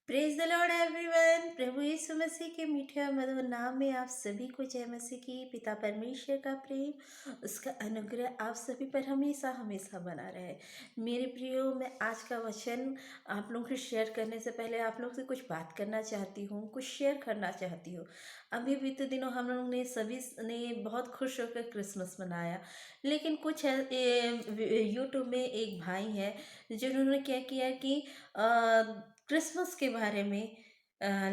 Praise the lord everyone. प्रभु यीशु मसीह के मीठे और मधुर नाम में आप सभी को जय मसीह की। पिता परमेश्वर का प्रेम, उसका अनुग्रह आप सभी पर हमेशा हमेशा बना रहे। मेरे प्रियो, मैं आज का वचन आप लोगों से शेयर करने से पहले आप लोग से कुछ बात करना चाहती हूँ, कुछ शेयर करना चाहती हूँ। अभी बीते दिनों हम लोग ने सभी ने बहुत खुश होकर क्रिसमस मनाया, लेकिन कुछ यूट्यूब में एक भाई है जिन्होंने क्या किया कि क्रिसमस के बारे में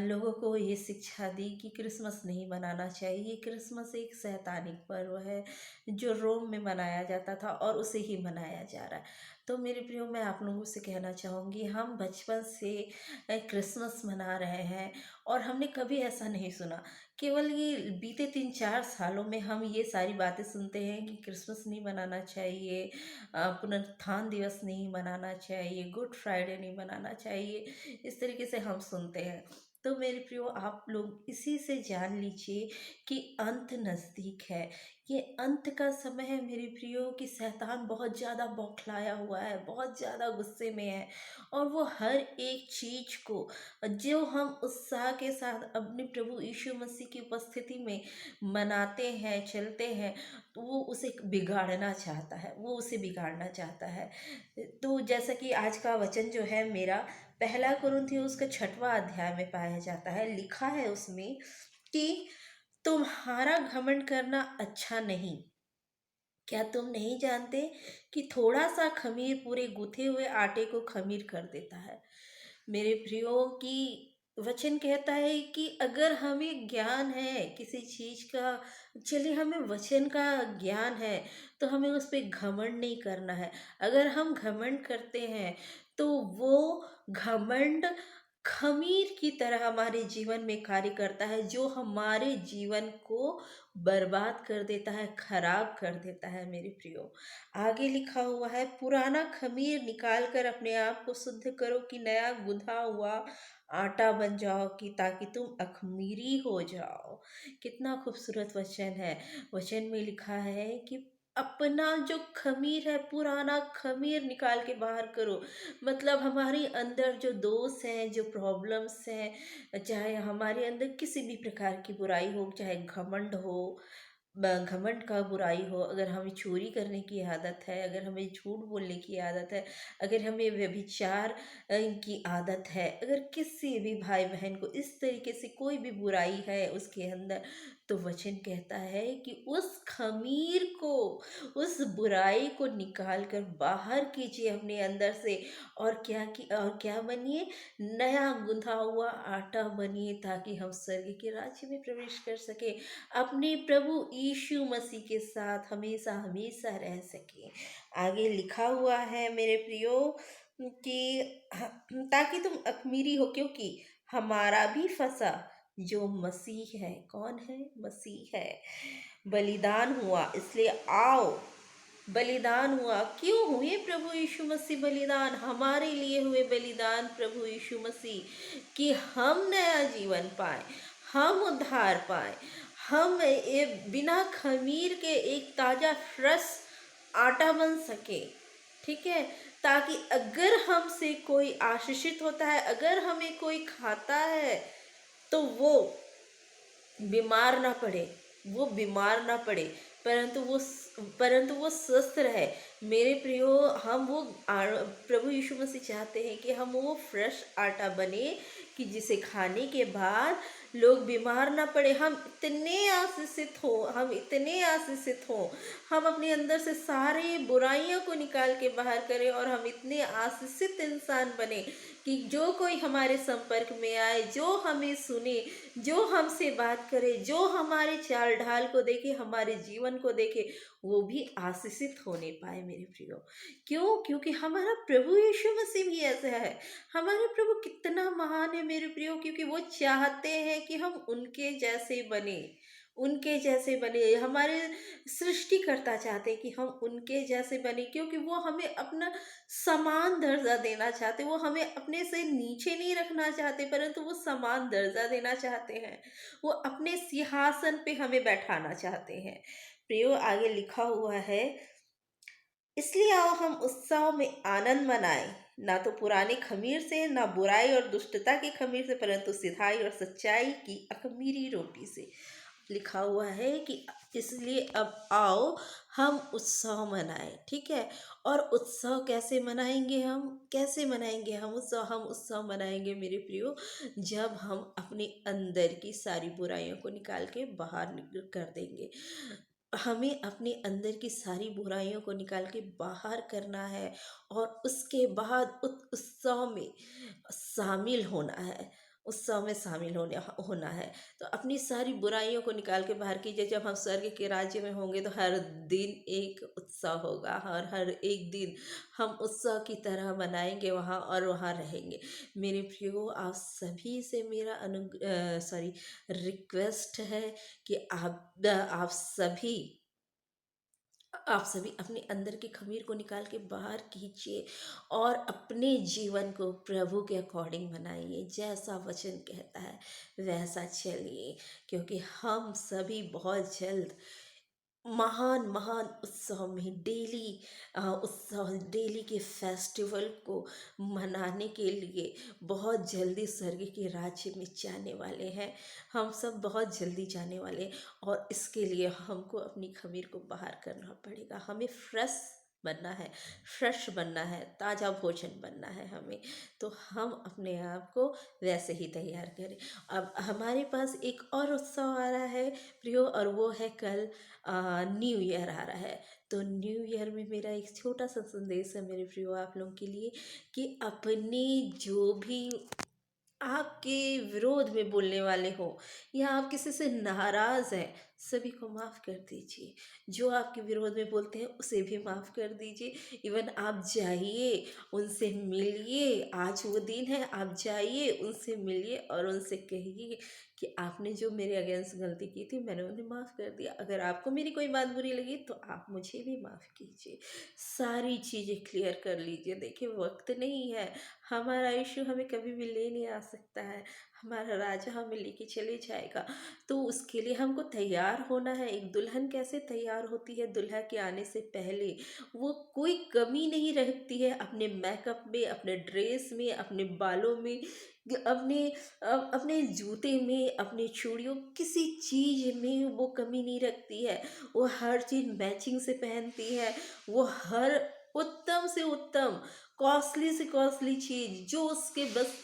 लोगों को ये शिक्षा दी कि क्रिसमस नहीं मनाना चाहिए। क्रिसमस एक शैतानिक पर्व है जो रोम में मनाया जाता था और उसे ही मनाया जा रहा है। तो मेरे प्रियो, मैं आप लोगों से कहना चाहूँगी, हम बचपन से क्रिसमस मना रहे हैं और हमने कभी ऐसा नहीं सुना। केवल ये बीते 3-4 सालों में हम ये सारी बातें सुनते हैं कि क्रिसमस नहीं मनाना चाहिए, पुनरुत्थान दिवस नहीं मनाना चाहिए, गुड फ्राइडे नहीं मनाना चाहिए। इस तरीके से हम सुनते हैं। तो मेरे प्रियो, आप लोग इसी से जान लीजिए कि अंत नज़दीक है। ये अंत का समय है मेरे प्रियो, कि शैतान बहुत ज़्यादा बौखलाया हुआ है, बहुत ज़्यादा गुस्से में है और वो हर एक चीज़ को जो हम उत्साह के साथ अपने प्रभु यीशु मसीह की उपस्थिति में मनाते हैं, चलते हैं, तो वो उसे बिगाड़ना चाहता है, वो उसे बिगाड़ना चाहता है। तो जैसा कि आज का वचन जो है मेरा, पहला कुरिन्थियों उसका 6वां अध्याय में पाया जाता है। लिखा है उसमें कि तुम्हारा घमंड करना अच्छा नहीं। क्या तुम नहीं जानते कि थोड़ा सा खमीर पूरे गूथे हुए आटे को खमीर कर देता है। मेरे प्रियो, की वचन कहता है कि अगर हमें ज्ञान है किसी चीज का, चलिए हमें वचन का ज्ञान है, तो हमें उस पर घमंड नहीं करना है। अगर हम घमंड करते हैं तो वो घमंड खमीर की तरह हमारे जीवन में कार्य करता है, जो हमारे जीवन को बर्बाद कर देता है, खराब कर देता है। मेरे प्रियो, आगे लिखा हुआ है, पुराना खमीर निकाल कर अपने आप को शुद्ध करो कि नया गुंधा हुआ आटा बन जाओ, कि ताकि तुम अखमीरी हो जाओ। कितना खूबसूरत वचन है। वचन में लिखा है कि अपना जो खमीर है, पुराना खमीर निकाल के बाहर करो। मतलब हमारे अंदर जो दोष हैं, जो प्रॉब्लम्स हैं, चाहे हमारे अंदर किसी भी प्रकार की बुराई हो, चाहे घमंड हो, घमंड का बुराई हो, अगर हमें चोरी करने की आदत है, अगर हमें झूठ बोलने की आदत है, अगर हमें व्यभिचार की आदत है, अगर किसी भी भाई बहन को इस तरीके से कोई भी बुराई है उसके अंदर, तो वचन कहता है कि उस खमीर को, उस बुराई को निकाल कर बाहर कीजिए अपने अंदर से। और क्या बनिए, नया गुंथा हुआ आटा बनिए, ताकि हम स्वर्ग के राज्य में प्रवेश कर सके, अपने प्रभु यीशु मसीह के साथ हमेशा हमेशा रह सके। आगे लिखा हुआ है मेरे प्रियो कि ताकि तुम अखमीरी हो, क्योंकि हमारा भी फसा जो मसीह है, कौन है? मसीह है, बलिदान हुआ। इसलिए आओ, बलिदान हुआ। क्यों हुए प्रभु यीशु मसीह बलिदान? हमारे लिए हुए बलिदान प्रभु यीशु मसीह, कि हम नया जीवन पाए, हम उद्धार पाए, हम ये बिना खमीर के एक ताज़ा फ्रेश आटा बन सके। ठीक है, ताकि अगर हमसे कोई आशीषित होता है, अगर हमें कोई खाता है, तो वो बीमार ना पड़े, वो बीमार ना पड़े, परंतु वो स्वस्थ रहे। मेरे प्रियो, हम वो प्रभु यीशु मसीह चाहते हैं कि हम वो फ्रेश आटा बने, कि जिसे खाने के बाद लोग बीमार ना पड़े। हम इतने आशीषित हो, हम इतने आशीषित हो, हम अपने अंदर से सारे बुराइयों को निकाल के बाहर करें और हम इतने आशीषित इंसान बने कि जो कोई हमारे संपर्क में आए, जो हमें सुने, जो हमसे बात करे, जो हमारे चाल ढाल को देखे, हमारे जीवन को देखे, वो भी आशीषित होने पाए। मेरे प्रियो, क्यों? क्योंकि हमारा प्रभु यीशु मसीह भी ऐसा है। हमारा प्रभु कितना महान है मेरे प्रियो, क्योंकि वो चाहते हैं कि हम उनके जैसे बने, उनके जैसे बने। हमारे सृष्टिकर्ता चाहते हैं कि हम उनके जैसे बने, क्योंकि वो हमें अपना समान दर्जा देना चाहते, वो हमें अपने से नीचे नहीं रखना चाहते, परंतु वो समान दर्जा देना चाहते हैं। वो अपने सिंहासन पे हमें बैठाना चाहते हैं। प्रियो, आगे लिखा हुआ है, इसलिए आओ हम उत्सव में आनंद मनाएं, ना तो पुराने खमीर से, ना बुराई और दुष्टता के खमीर से, परंतु सिधाई और सच्चाई की अख़मीरी रोटी से। लिखा हुआ है कि इसलिए अब आओ हम उत्सव मनाएं, ठीक है। और उत्सव कैसे मनाएंगे हम, कैसे मनाएंगे हम उत्सव? हम उत्सव मनाएंगे मेरे प्रियो, जब हम अपने अंदर की सारी बुराइयों को निकाल के बाहर कर देंगे। हमें अपने अंदर की सारी बुराइयों को निकाल के बाहर करना है, और उसके बाद उस उत्सव में शामिल होना है, उत्सव में शामिल होना है। तो अपनी सारी बुराइयों को निकाल के बाहर कीजिए। जब हम स्वर्ग के राज्य में होंगे तो हर दिन एक उत्सव होगा, और हर एक दिन हम उत्सव की तरह मनाएंगे वहाँ, और वहाँ रहेंगे। मेरे प्रियो, आप सभी से मेरा सॉरी रिक्वेस्ट है कि आप सभी अपने अंदर के खमीर को निकाल के बाहर कीजिए, और अपने जीवन को प्रभु के अकॉर्डिंग बनाइए। जैसा वचन कहता है वैसा चलिए, क्योंकि हम सभी बहुत जल्द महान महान उत्सव में डेली के फेस्टिवल को मनाने के लिए बहुत जल्दी स्वर्ग के राज्य में जाने वाले हैं। हम सब बहुत जल्दी जाने वाले हैं, और इसके लिए हमको अपनी खमीर को बाहर करना पड़ेगा। हमें बनना है फ्रेश बनना है, ताज़ा भोजन बनना है हमें। तो हम अपने आप को वैसे ही तैयार करें। अब हमारे पास एक और उत्सव आ रहा है प्रियो, और वो है कल न्यू ईयर आ रहा है। तो न्यू ईयर में मेरा एक छोटा सा संदेश है मेरे प्रियो आप लोगों के लिए, कि अपने जो भी आपके विरोध में बोलने वाले हो, या आप किसी से नाराज हैं, सभी को माफ कर दीजिए। जो आपके विरोध में बोलते हैं उसे भी माफ कर दीजिए। इवन आप जाइए, उनसे मिलिए, आज वो दिन है, आप जाइए उनसे मिलिए और उनसे कहिए कि आपने जो मेरे अगेंस्ट गलती की थी मैंने उन्हें माफ़ कर दिया। अगर आपको मेरी कोई बात बुरी लगी तो आप मुझे भी माफ़ कीजिए। सारी चीज़ें क्लियर कर लीजिए। देखिए, वक्त नहीं है, हमारा इशू हमें कभी भी ले नहीं आ सकता है, हमारा राजा हमें लेके चले जाएगा। तो उसके लिए हमको तैयार होना है। एक दुल्हन कैसे तैयार होती है दूल्हा के आने से पहले, वो कोई कमी नहीं रखती है अपने मेकअप में, अपने ड्रेस में, अपने बालों में, अपने जूते में, अपने चूड़ियों, किसी चीज़ में वो कमी नहीं रखती है। वो हर चीज़ मैचिंग से पहनती है। वो हर उत्तम से उत्तम, कॉस्टली से कॉस्टली चीज़ जो उसके बस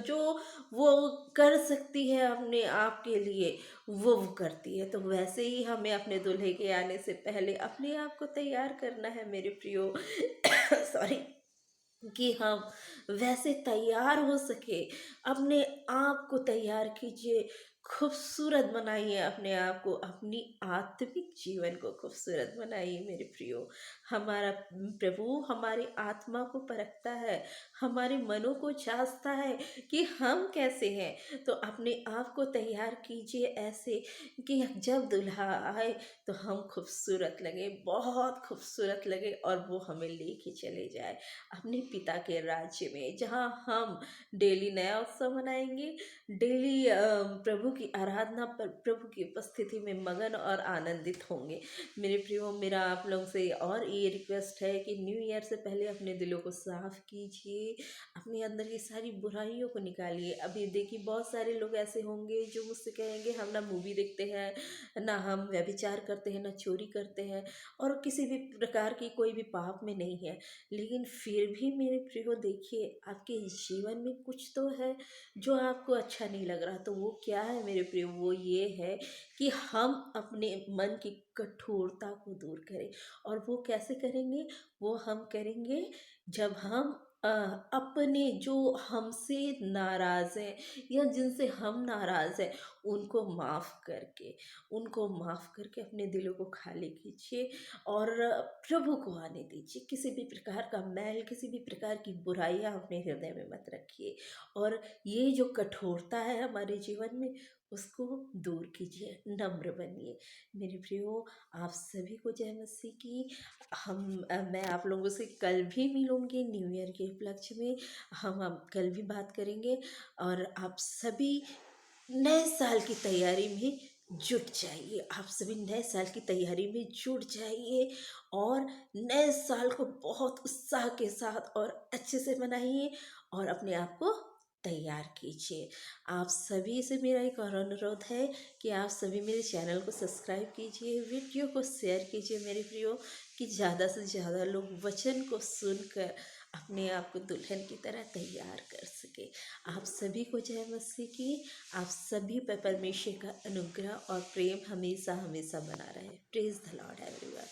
जो वो कर सकती है अपने आप के लिए, वो करती है। तो वैसे ही हमें अपने दूल्हे के आने से पहले अपने आप को तैयार करना है मेरे प्रियो। सॉरी, कि हम वैसे तैयार हो सके। अपने आप को तैयार कीजिए, खूबसूरत बनाइए अपने आप को, अपनी आत्मिक जीवन को खूबसूरत बनाइए मेरे प्रियो। हमारा प्रभु हमारी आत्मा को परखता है, हमारे मनों को जांचता है कि हम कैसे हैं। तो अपने आप को तैयार कीजिए ऐसे कि जब दुल्हा आए तो हम खूबसूरत लगे, बहुत खूबसूरत लगे, और वो हमें लेके चले जाए अपने पिता के राज्य में, जहाँ हम डेली नया उत्सव मनाएंगे, डेली प्रभु की आराधना पर, प्रभु की उपस्थिति में मगन और आनंदित होंगे। मेरे प्रियो, मेरा आप लोगों से और ये रिक्वेस्ट है कि न्यू ईयर से पहले अपने दिलों को साफ कीजिए, अपने अंदर की सारी बुराइयों को निकालिए। अभी देखिए, बहुत सारे लोग ऐसे होंगे जो मुझसे कहेंगे हम ना मूवी देखते हैं, ना हम व्यभिचार करते हैं, ना चोरी करते हैं, और किसी भी प्रकार की कोई भी पाप में नहीं है। लेकिन फिर भी मेरे प्रियो देखिए, आपके जीवन में कुछ तो है जो आपको अच्छा नहीं लग रहा। तो वो क्या है मेरे प्रियो? वो ये है कि हम अपने मन की कठोरता को दूर करें। और वो कैसे करेंगे? वो हम करेंगे जब हम अपने जो हमसे नाराज़ हैं, या जिनसे हम नाराज़ हैं, उनको माफ़ करके, अपने दिलों को खाली कीजिए, और प्रभु को आने दीजिए। किसी भी प्रकार का मैल, किसी भी प्रकार की बुराइयां अपने हृदय में मत रखिए, और ये जो कठोरता है हमारे जीवन में, उसको दूर कीजिए, नम्र बनिए। मेरे प्रियो, आप सभी को जय मसीह की। मैं आप लोगों से कल भी मिलूंगी न्यू ईयर के उपलक्ष्य में। हम कल भी बात करेंगे, और आप सभी नए साल की तैयारी में जुट जाइए, आप सभी नए साल की तैयारी में जुट जाइए और नए साल को बहुत उत्साह के साथ और अच्छे से मनाइए और अपने आप को तैयार कीजिए। आप सभी से मेरा एक और अनुरोध है कि आप सभी मेरे चैनल को सब्सक्राइब कीजिए, वीडियो को शेयर कीजिए मेरे प्रियो, कि ज़्यादा से ज़्यादा लोग वचन को सुनकर अपने आप को दुल्हन की तरह तैयार कर सके। आप सभी को जय मसीह की। आप सभी पर परमेश्वर का अनुग्रह और प्रेम हमेशा हमेशा बना रहे। Praise the lord everyone.